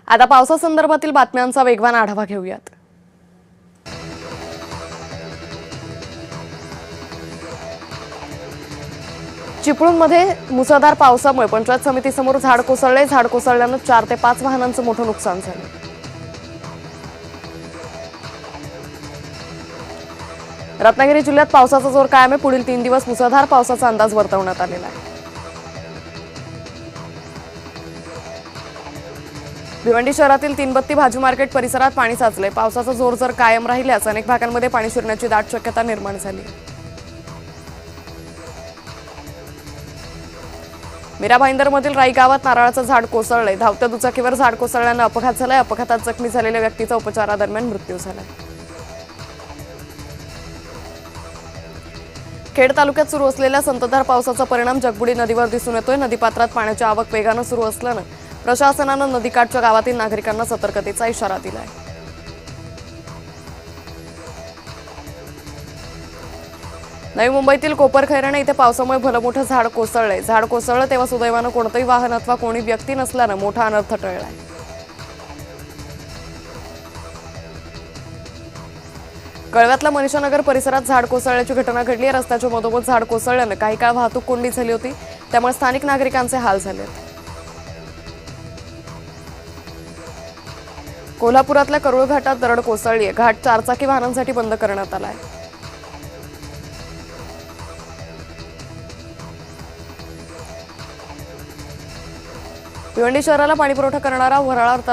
आता पावसासंदर्भातील बातम्यांचा वेगवान आढावा घेऊयात। चिपळूणमध्ये मुसळधार पावसामुळे पंचायत समितीसमोर झाड कोसळल्यानं 4 ते 5 वाहनांचं मोठं नुकसान झालं। रत्नागिरी जिल्ह्यात पावसाचा जोर कायम आहे। पुढील 3 दिवस मुसळधार पावसाचा अंदाज वर्तवण्यात आलेला आहे। भिवंडी शहरातील तीनबत्ती भाजी मार्केट परिसरात पाणी साचले। पावसाचा जोर जर कायम राहिल्यास अनेक भागांमध्ये पाणी शिरण्याची दाट शक्यता निर्माण झाली आहे। मीरा भाईंदरमधील राई गावात नारळाचं झाड कोसळले। धावत्या दुचाकीवर झाड कोसळल्यानं अपघात झालाय। अपघातात जखमी झालेल्या व्यक्तीचा उपचारादरम्यान मृत्यू झालाय। खेड तालुक्यात सुरू असलेल्या संततधार पावसाचा परिणाम जगबुडी नदीवर दिसून येतोय। नदीपात्रात पाण्याची आवक वेगानं सुरू असल्यानं प्रशासनानं नदीकाठच्या गावातील नागरिकांना सतर्कतेचा इशारा दिलाय। नवी मुंबईतील कोपरखैरणे इथे पावसामुळे भलं मोठं झाड कोसळलंय। झाड कोसळलं तेव्हा सुदैवानं कोणतंही वाहन अथवा कोणी व्यक्ती नसल्यानं मोठा अनर्थ टळलाय। कळव्यातल्या मनीषानगर परिसरात झाड कोसळल्याची घटना घडली आहे। रस्त्याच्या मधोमध झाड कोसळल्यानं काही काळ वाहतूक कोंडी झाली होती, त्यामुळे स्थानिक नागरिकांचे हाल झाले। कोल्हापुरातल्या करुळ घाटात दरड कोसळली आहे। घाट 4 चाकी वाहनांसाठी बंद करण्यात आलाय। भिवंडी शहराला पाणीपुरवठा करणारा वराळा